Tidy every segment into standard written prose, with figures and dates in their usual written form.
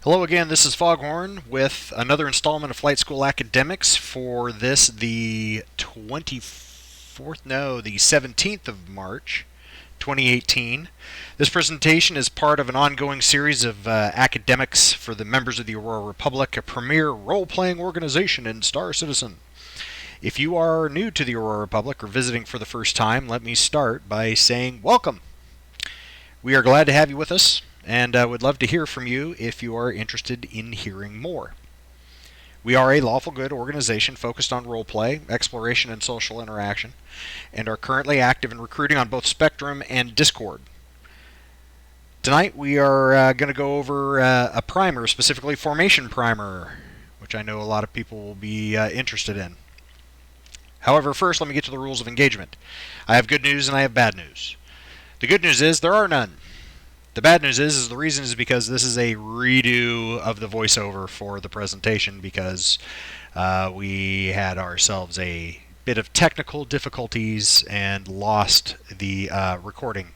Hello again, this is Foghorn with another installment of Flight School Academics for the 24th, no, the 17th of March, 2018. This presentation is part of an ongoing series of academics for the members of the Aurora Republic, a premier role-playing organization in Star Citizen. If you are new to the Aurora Republic or visiting for the first time, let me start by saying welcome. We are glad to have you with us, and would love to hear from you if you are interested in hearing more. We are a lawful good organization focused on roleplay, exploration, and social interaction, and are currently active in recruiting on both Spectrum and Discord. Tonight we are going to go over a primer, specifically Formation Primer, which I know a lot of people will be interested in. However, first let me get to the rules of engagement. I have good news and I have bad news. The good news is there are none. The bad news is the reason is because this is a redo of the voiceover for the presentation because we had ourselves a bit of technical difficulties and lost the recording.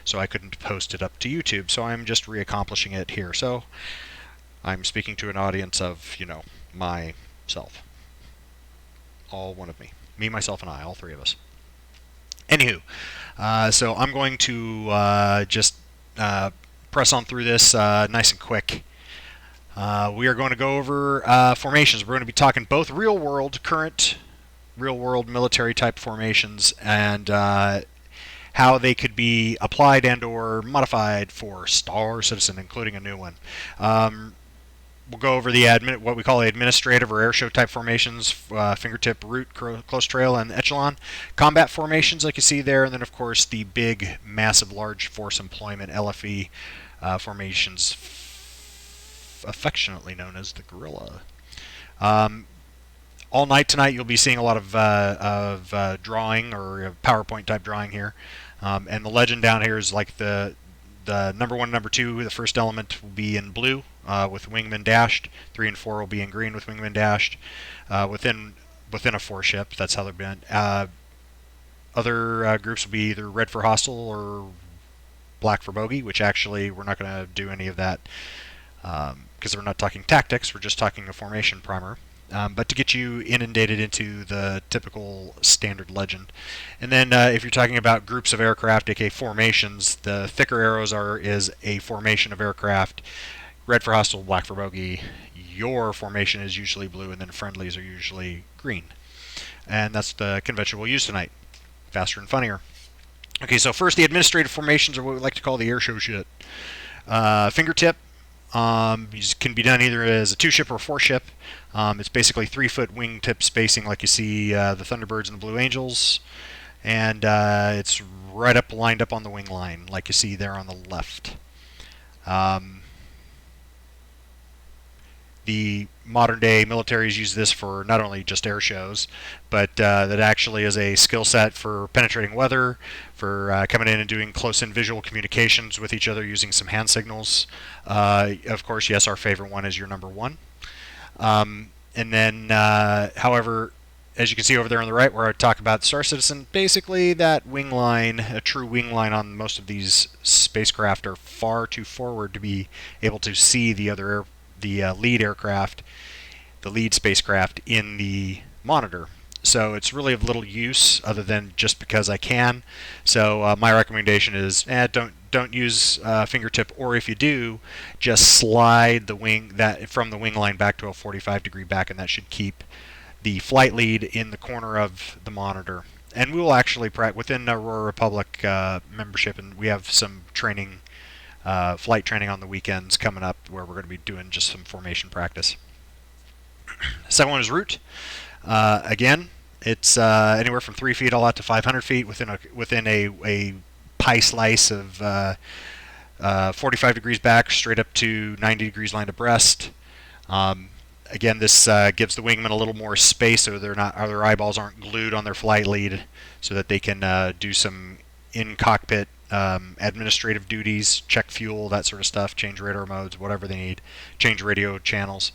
So I couldn't post it up to YouTube, so I'm just reaccomplishing it here. So I'm speaking to an audience of, myself. All one of me. Me, myself, and I, all three of us. Anywho, so I'm going to just press on through this nice and quick. We are going to go over formations. We're going to be talking both current real-world military type formations and how they could be applied and or modified for Star Citizen, including a new one. We'll go over the what we call the administrative or airshow type formations, fingertip, route, close trail, and echelon. Combat formations like you see there, and then of course the big, massive, large force employment LFE formations, affectionately known as the Gorilla. All night tonight you'll be seeing a lot of drawing or PowerPoint type drawing here, and the legend down here is like the number 1, number 2, the first element will be in blue with wingman dashed. 3 and 4 will be in green with wingman dashed. Within a 4 ship, that's how they're been. Other groups will be either red for hostile or black for bogey, which actually we're not going to do any of that because we're not talking tactics. We're just talking a formation primer. But to get you inundated into the typical standard legend. And then if you're talking about groups of aircraft, aka formations, the thicker arrows is a formation of aircraft. Red for hostile, black for bogey. Your formation is usually blue, and then friendlies are usually green. And that's the convention we'll use tonight. Faster and funnier. Okay, so first the administrative formations are what we like to call the airshow shit. Fingertip. Can be done either as a 2-ship or a 4-ship. It's basically 3-foot wingtip spacing like you see the Thunderbirds and the Blue Angels. And it's lined up on the wing line like you see there on the left. The modern day militaries use this for not only just air shows, but that actually is a skill set for penetrating weather, for coming in and doing close-in visual communications with each other using some hand signals. Of course, yes, our favorite one is your number 1. And then, however, as you can see over there on the right where I talk about Star Citizen, basically that wing line, a true wing line on most of these spacecraft are far too forward to be able to see the lead aircraft, the lead spacecraft in the monitor. So it's really of little use other than just because I can. So my recommendation is don't use fingertip, or if you do, just slide the wing from the wing line back to a 45-degree back, and that should keep the flight lead in the corner of the monitor. And we will actually within Aurora Republic membership, and we have some training. Flight training on the weekends coming up where we're going to be doing just some formation practice. Second one is route. Again, it's anywhere from 3 feet all out to 500 feet within a pie slice of 45 degrees back straight up to 90 degrees line abreast. Again, this gives the wingman a little more space so their eyeballs aren't glued on their flight lead, so that they can do some in-cockpit administrative duties, check fuel, that sort of stuff, change radar modes, whatever they need, change radio channels,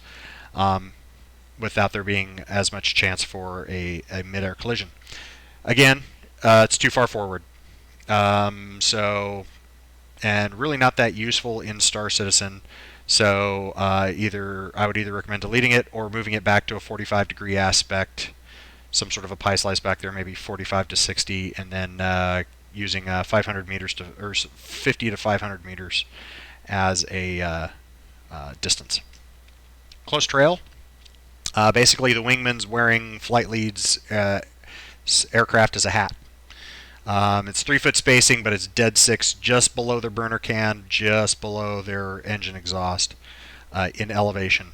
without there being as much chance for a mid-air collision. Again, it's too far forward. And really not that useful in Star Citizen. So either I would either recommend deleting it or moving it back to a 45-degree aspect, some sort of a pie slice back there, maybe 45 to 60, and then using 500 meters to or 50 to 500 meters as a distance. Close trail. Basically, the wingman's wearing flight lead's aircraft as a hat. It's 3-foot spacing, but it's dead six just below their burner can, just below their engine exhaust in elevation.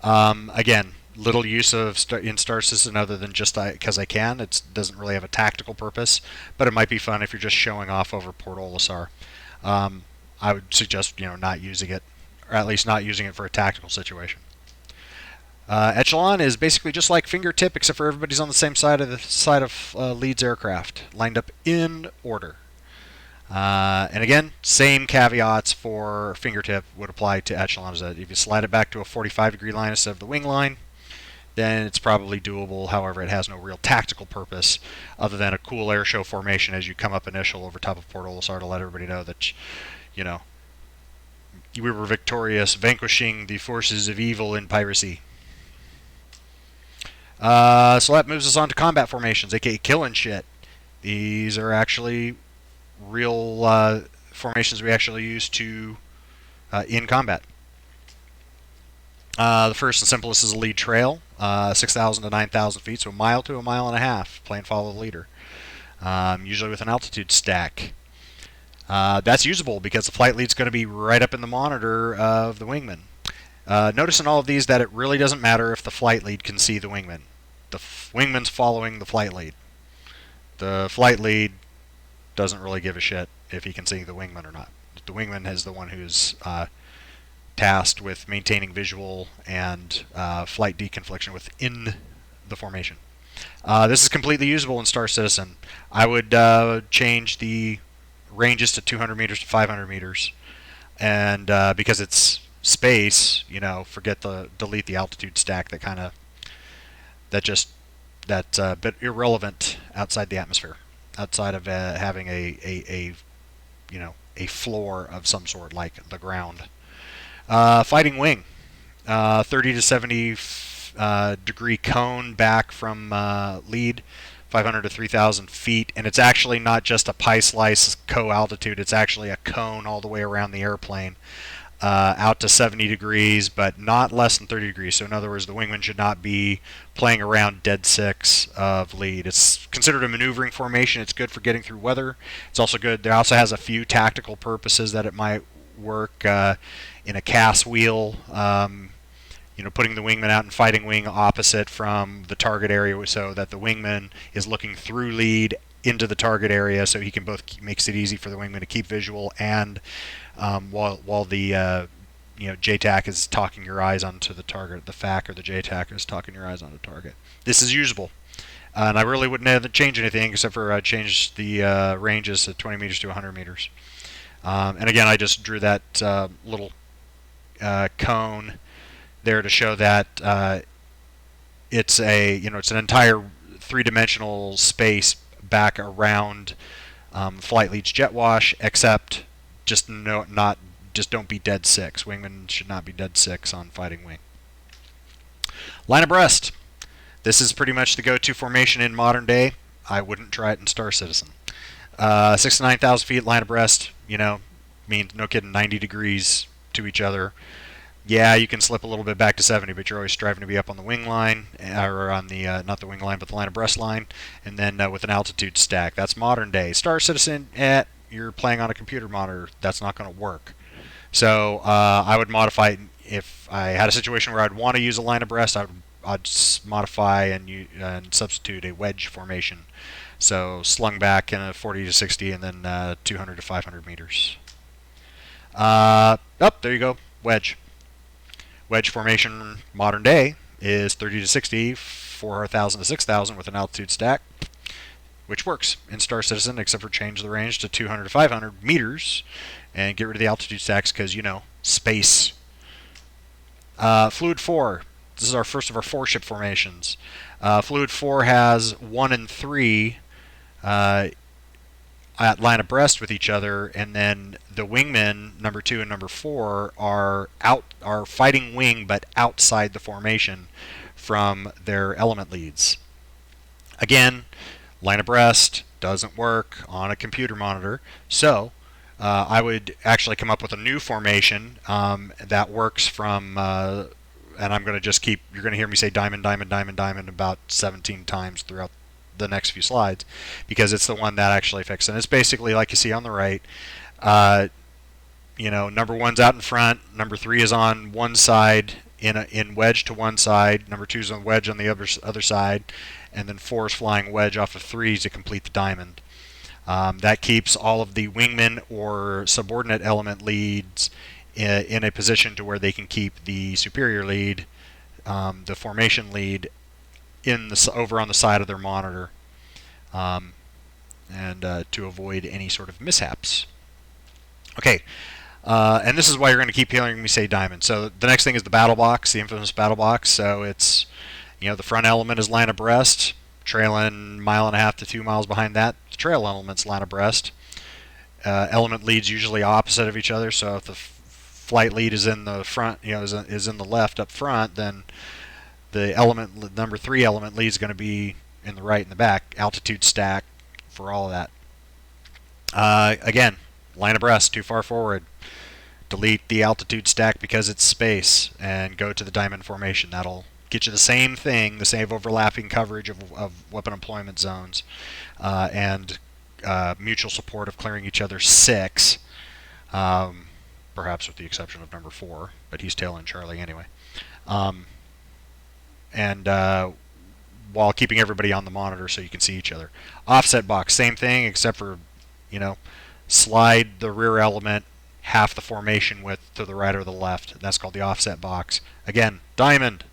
Again, little use of in Star Citizen other than just because I can. It doesn't really have a tactical purpose, but it might be fun if you're just showing off over Port Olisar. I would suggest not using it, or at least not using it for a tactical situation. Echelon is basically just like Fingertip, except for everybody's on the same side of Leeds aircraft, lined up in order. And again, same caveats for Fingertip would apply to Echelon. Is that if you slide it back to a 45-degree line instead of the wing line, then it's probably doable. However, it has no real tactical purpose other than a cool air show formation as you come up initial over top of Port Olisar to let everybody know that, we were victorious, vanquishing the forces of evil in piracy. So that moves us on to combat formations, aka killing shit. These are actually real formations we actually use to in combat. The first and simplest is a lead trail, 6,000 to 9,000 feet, so a mile to a mile and a half, playing follow the leader, usually with an altitude stack. That's usable because the flight lead's going to be right up in the monitor of the wingman. Notice in all of these that it really doesn't matter if the flight lead can see the wingman. The wingman's following the flight lead. The flight lead doesn't really give a shit if he can see the wingman or not. The wingman is the one who's tasked with maintaining visual and flight deconfliction within the formation. This is completely usable in Star Citizen. I would change the ranges to 200 meters to 500 meters, and because it's space, delete the altitude stack. That's a bit irrelevant outside the atmosphere, outside of having a floor of some sort like the ground. Fighting wing, 30 to 70 degree cone back from lead, 500 to 3,000 feet, and it's actually not just a pie slice co-altitude, it's actually a cone all the way around the airplane, out to 70 degrees, but not less than 30 degrees. So in other words, the wingman should not be playing around dead six of lead. It's considered a maneuvering formation. It's good for getting through weather. It's also good. It also has a few tactical purposes that it might work in a cast wheel. Putting the wingman out in fighting wing opposite from the target area so that the wingman is looking through lead into the target area, so he can both makes it easy for the wingman to keep visual and while the JTAC is talking your eyes onto the target, the FAC or the JTAC is talking your eyes on the target. This is usable, and I really wouldn't have to change anything except for change the ranges to 20 meters to 100 meters. And again, I just drew that little cone there to show that it's it's an entire three-dimensional space back around flight lead's jet wash, except just don't be dead six. Wingman should not be dead six on fighting wing. Line abreast. This is pretty much the go-to formation in modern day. I wouldn't try it in Star Citizen. 6,000 to 9,000 feet line abreast, means no kidding, 90 degrees to each other. Yeah, you can slip a little bit back to 70, but you're always striving to be up on the wing line, or on the, not the wing line, but the line abreast line, and then with an altitude stack. That's modern day. Star Citizen, you're playing on a computer monitor. That's not going to work. So I would modify it. If I had a situation where I'd want to use a line abreast, I'd modify and substitute a wedge formation. So slung back in a 40 to 60, and then 200 to 500 meters. There you go, wedge. Wedge formation, modern day, is 30 to 60, 4,000 to 6,000 with an altitude stack, which works in Star Citizen, except for change the range to 200 to 500 meters and get rid of the altitude stacks because, space. Fluid 4. This is our first of our 4-ship formations. Fluid 4 has 1 and 3 at line abreast with each other, and then the wingmen number 2 and number 4 are fighting wing but outside the formation from their element leads. Again, line abreast doesn't work on a computer monitor, so I would actually come up with a new formation that works from, and I'm going to just keep, you're going to hear me say diamond, diamond, diamond, diamond about 17 times throughout the next few slides, because it's the one that actually fixes it. And it's basically like you see on the right. Number 1's out in front, number 3 is on one side in wedge to one side, number 2's on wedge on the other side, and then 4 is flying wedge off of 3 to complete the diamond. That keeps all of the wingmen or subordinate element leads in a position to where they can keep the superior lead, the formation lead, over on the side of their monitor, and to avoid any sort of mishaps. Okay, and this is why you're going to keep hearing me say diamond. So the next thing is the battle box, the infamous battle box. So it's, the front element is line abreast, trailing 1.5 to 2 miles behind that. The trail element's line abreast. Element leads usually opposite of each other. So if the flight lead is in the front, is in the left up front, then the number 3 element lead is going to be in the right and the back. Altitude stack for all of that. Again, line abreast, too far forward. Delete the altitude stack because it's space and go to the diamond formation. That'll get you the same thing, the same overlapping coverage of weapon employment zones, and mutual support of clearing each other 6, perhaps with the exception of number 4, but he's tailing Charlie anyway. And while keeping everybody on the monitor so you can see each other. Offset box, same thing, except for, slide the rear element half the formation width to the right or the left. That's called the offset box. Again, diamond.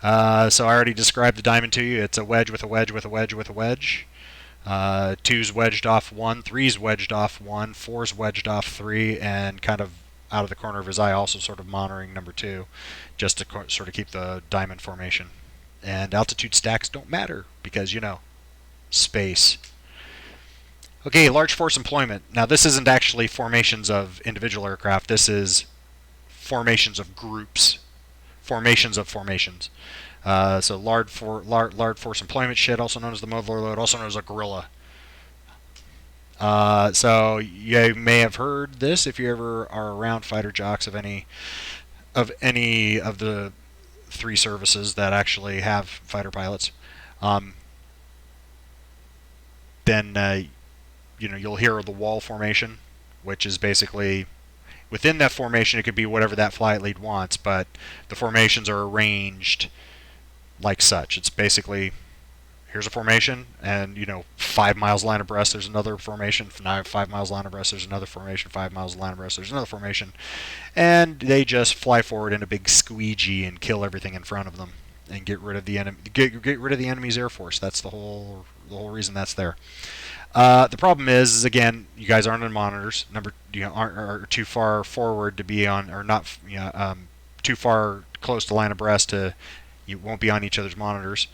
So I already described the diamond to you. It's a wedge with a wedge with a wedge with a wedge. 2's wedged off 1, 3's wedged off 1, 4's wedged off 3, and kind of out of the corner of his eye also sort of monitoring number 2, just to sort of keep the diamond formation. And altitude stacks don't matter because, space. Okay, large force employment. Now this isn't actually formations of individual aircraft. This is formations of groups. Formations of formations. So large force employment shit, also known as the muzzler load, also known as a guerrilla. So you may have heard this if you ever are around fighter jocks of any of the 3 services that actually have fighter pilots. Then you'll hear the wall formation, which is basically within that formation. It could be whatever that flight lead wants, but the formations are arranged like such. It's basically, here's a formation, and 5 miles line abreast there's another formation, 5 miles line abreast there's another formation, 5 miles line abreast there's another formation, and they just fly forward in a big squeegee and kill everything in front of them and get rid of the enemy, get rid of the enemy's air force. That's the whole reason that's there. The problem is again, you guys aren't on monitors. Are too far forward to be on, or not, too far close to line abreast to, you won't be on each other's monitors.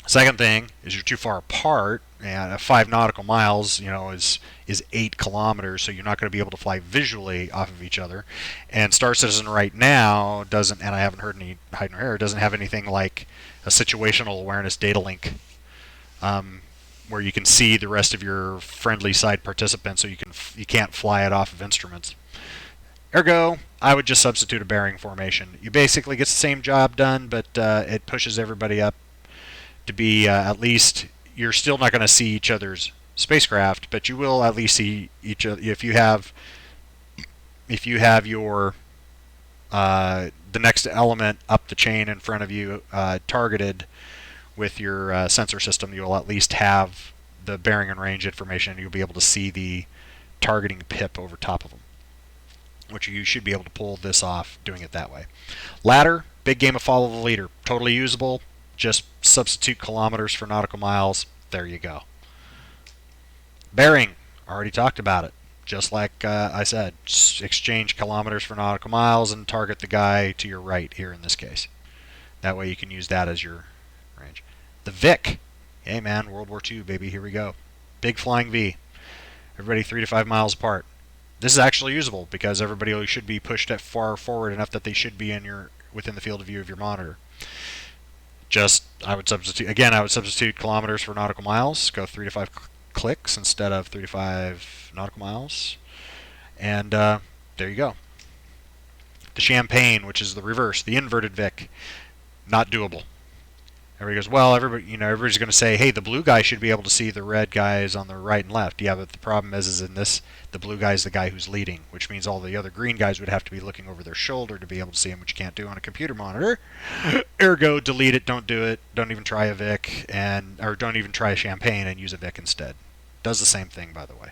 Second thing is you're too far apart, and 5 nautical miles, is 8 kilometers, so you're not going to be able to fly visually off of each other. And Star Citizen right now doesn't, and I haven't heard any hide nor hair, doesn't have anything like a situational awareness data link, where you can see the rest of your friendly side participants, so you can't fly it off of instruments. Ergo, I would just substitute a bearing formation. You basically get the same job done, but it pushes everybody up to be at least, you're still not going to see each other's spacecraft, but you will at least see each other if you have your the next element up the chain in front of you targeted with your sensor system. You'll at least have the bearing and range information, and you'll be able to see the targeting pip over top of them, which you should be able to pull this off doing it that way. Ladder, big game of follow the leader. Totally usable. Just substitute kilometers for nautical miles. There you go. Bearing, already talked about it. Just like I said, exchange kilometers for nautical miles and target the guy to your right here in this case. That way you can use that as your range. The Vic. Hey man, World War II, baby, here we go. Big flying V. Everybody 3 to 5 miles apart. This is actually usable because everybody should be pushed at far forward enough that they should be within the field of view of your monitor. I would substitute kilometers for nautical miles. Go 3 to 5 clicks instead of 3 to 5 nautical miles. And there you go. The champagne, which is the reverse, the inverted VIC, not doable. Everybody goes, well, everybody's going to say, hey, the blue guy should be able to see the red guys on the right and left. Yeah, but the problem is in this, the blue guy is the guy who's leading, which means all the other green guys would have to be looking over their shoulder to be able to see him, which you can't do on a computer monitor. Ergo, delete it, don't do it, don't even try a VIC, or don't even try a champagne and use a VIC instead. Does the same thing, by the way.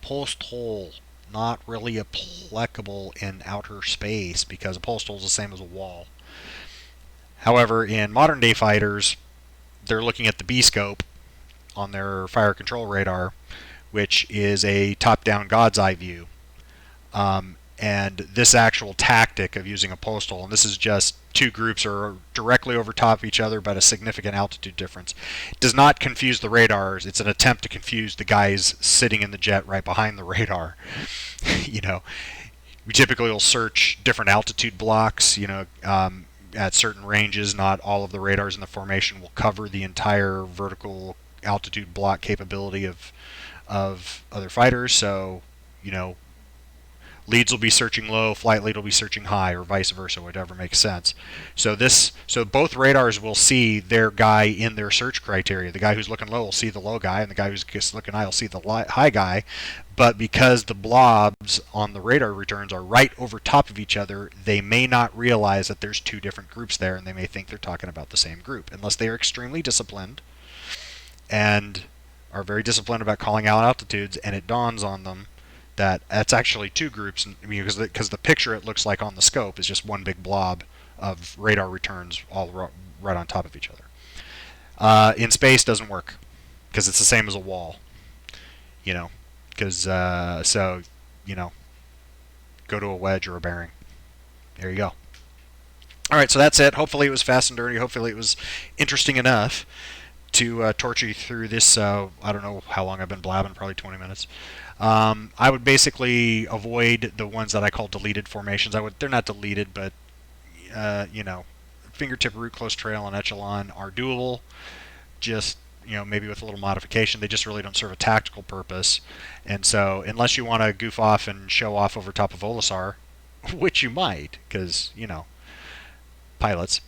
Post hole, not really applicable in outer space because a post hole is the same as a wall. However, in modern day fighters, they're looking at the B-scope on their fire control radar, which is a top-down God's eye view. And this actual tactic of using a post hole, and this is just two groups are directly over top of each other but a significant altitude difference, does not confuse the radars. It's an attempt to confuse the guys sitting in the jet right behind the radar. We typically will search different altitude blocks, at certain ranges. Not all of the radars in the formation will cover the entire vertical altitude block capability of other fighters. So, leads will be searching low, flight lead will be searching high, or vice versa, whatever makes sense. So both radars will see their guy in their search criteria. The guy who's looking low will see the low guy, and the guy who's just looking high will see the high guy. But because the blobs on the radar returns are right over top of each other, they may not realize that there's two different groups there, and they may think they're talking about the same group, unless they are extremely disciplined and are very disciplined about calling out altitudes, and it dawns on them that that's actually two groups, because the picture it looks like on the scope is just one big blob of radar returns all right on top of each other. In space, doesn't work because it's the same as a wall. Go to a wedge or a bearing. There you go. All right, so that's it. Hopefully it was fast and dirty. Hopefully it was interesting enough to torture you through this. I don't know how long I've been blabbing, probably 20 minutes. I would basically avoid the ones that I call deleted formations. They're not deleted, but fingertip route, close trail, and echelon are doable. Just maybe with a little modification. They just really don't serve a tactical purpose. And so, unless you want to goof off and show off over top of Olisar, which you might, because pilots,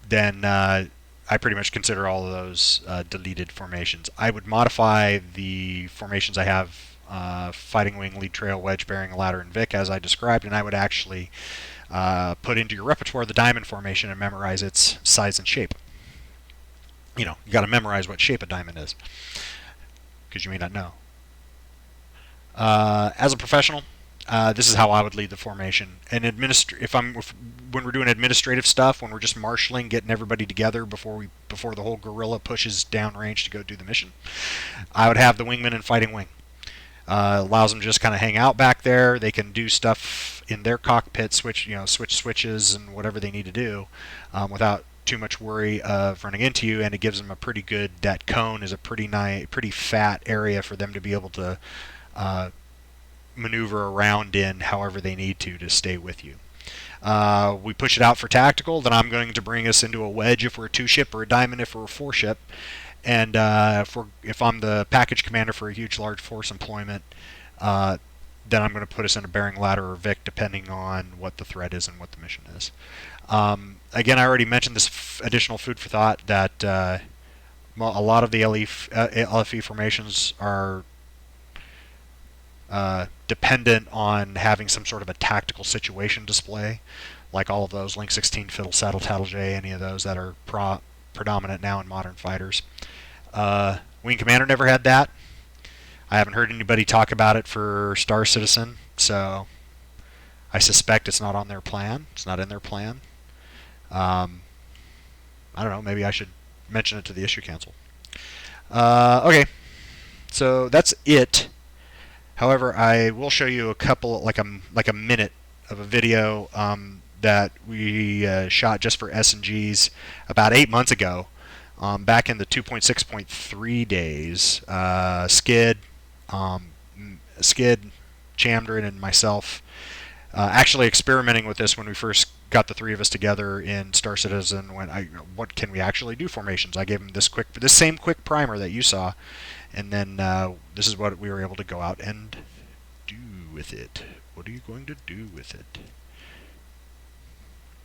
then I pretty much consider all of those deleted formations. I would modify the formations I have, fighting wing, lead trail, wedge, bearing, ladder, and VIC, as I described, and I would actually put into your repertoire the diamond formation and memorize its size and shape. You got to memorize what shape a diamond is, because you may not know. As a professional, this is how I would lead the formation. And when we're doing administrative stuff, when we're just marshaling, getting everybody together before the whole guerrilla pushes downrange to go do the mission, I would have the wingman and fighting wing. Allows them to just kind of hang out back there. They can do stuff in their cockpit, switch switches and whatever they need to do, without too much worry of running into you. And it gives them a pretty good. That cone is a pretty fat area for them to be able to maneuver around in however they need to stay with you. We push it out for tactical. Then I'm going to bring us into a wedge if we're a 2-ship, or a diamond if we're a 4-ship. And if I'm the package commander for a huge large force employment, then I'm going to put us in a bearing, ladder, or VIC, depending on what the threat is and what the mission is. Again, I already mentioned this additional food for thought, that a lot of the LFE formations are dependent on having some sort of a tactical situation display, like all of those, Link 16, Fiddle, Saddle, Tattle J, any of those that are predominant now in modern fighters. Wing Commander never had that. I haven't heard anybody talk about it for Star Citizen, so I suspect it's not on their plan. It's not in their plan. I don't know, maybe I should mention it to the issue council. Okay, so that's it. However, I will show you a couple, like a minute of a video that we shot just for S&Gs about 8 months ago, back in the 2.6.3 days. Um, Skid, Chandran, and myself actually experimenting with this when we first got the three of us together in Star Citizen. What can we actually do formations? I gave him this same quick primer that you saw, and then this is what we were able to go out and do with it. What are you going to do with it?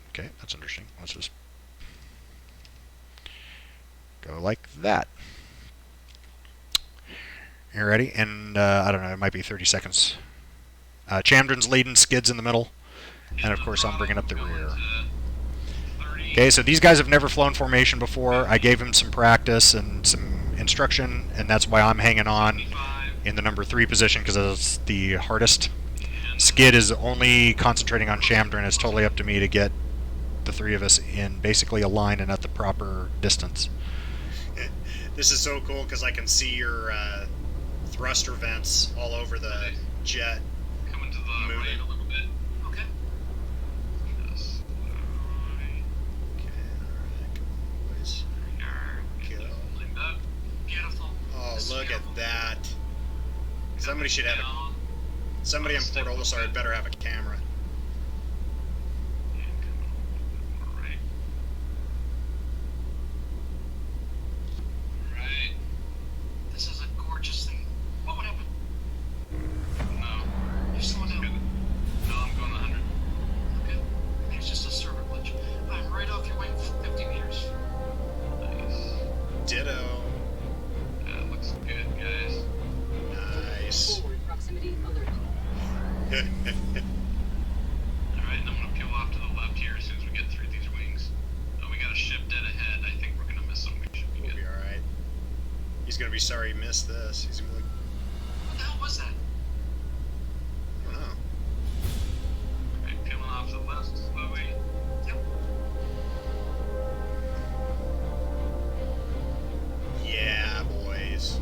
Okay, that's interesting. Let's just go like that. You ready? And I don't know, it might be 30 seconds. Chandran's leading, Skid's in the middle, and of course I'm bringing up the rear. Okay, so these guys have never flown formation before. I gave them some practice and some instruction, and that's why I'm hanging on in the number 3 position, because it's the hardest. Skid is only concentrating on Chandran. It's totally up to me to get the three of us in basically a line and at the proper distance. This is so cool because I can see your thruster vents all over the jet. Coming to the right a little bit. Okay. Yes. Alright. Okay, alright, come on, boys. Lined up. Beautiful. Oh, look at that. Somebody should have a... Somebody in Port Olisar better have a camera. Ditto. That looks good, guys. Nice. Forward proximity alert. Alright, and I'm gonna peel off to the left here as soon as we get through these wings. Oh, we got a ship dead ahead. I think we're gonna miss some. We should be good. We'll be alright. He's gonna be sorry he missed this. He's gonna be like, what the hell was that? I don't know. Alright, peeling off to the left slowly. Yep. Yeah, boys.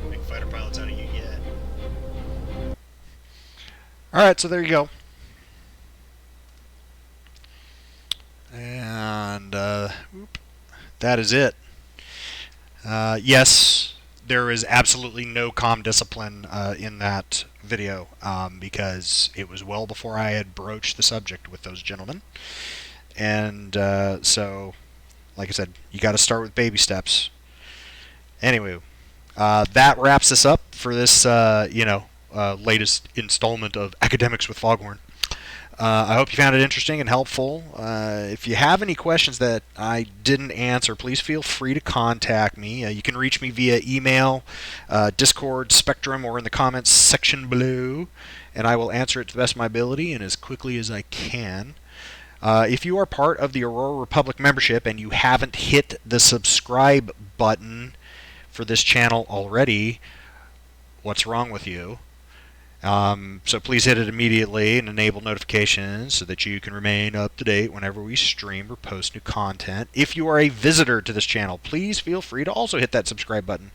Big fighter pilots out of you yet. Alright, so there you go. And that is it. Yes, there is absolutely no comm discipline in that video because it was well before I had broached the subject with those gentlemen. And so, like I said, you got to start with baby steps. Anyway, that wraps us up for this, latest installment of Academics with Foghorn. I hope you found it interesting and helpful. If you have any questions that I didn't answer, please feel free to contact me. You can reach me via email, Discord, Spectrum, or in the comments section below, and I will answer it to the best of my ability and as quickly as I can. If you are part of the Aurora Republic membership and you haven't hit the subscribe button for this channel already, what's wrong with you? So please hit it immediately and enable notifications so that you can remain up to date whenever we stream or post new content. If you are a visitor to this channel, please feel free to also hit that subscribe button.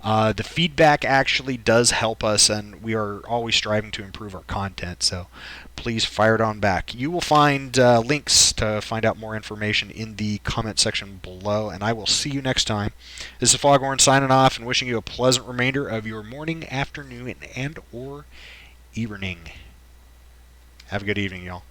The feedback actually does help us, and we are always striving to improve our content, so please fire it on back. You will find links to find out more information in the comment section below, and I will see you next time. This is Foghorn signing off and wishing you a pleasant remainder of your morning, afternoon, and or evening. Have a good evening, y'all.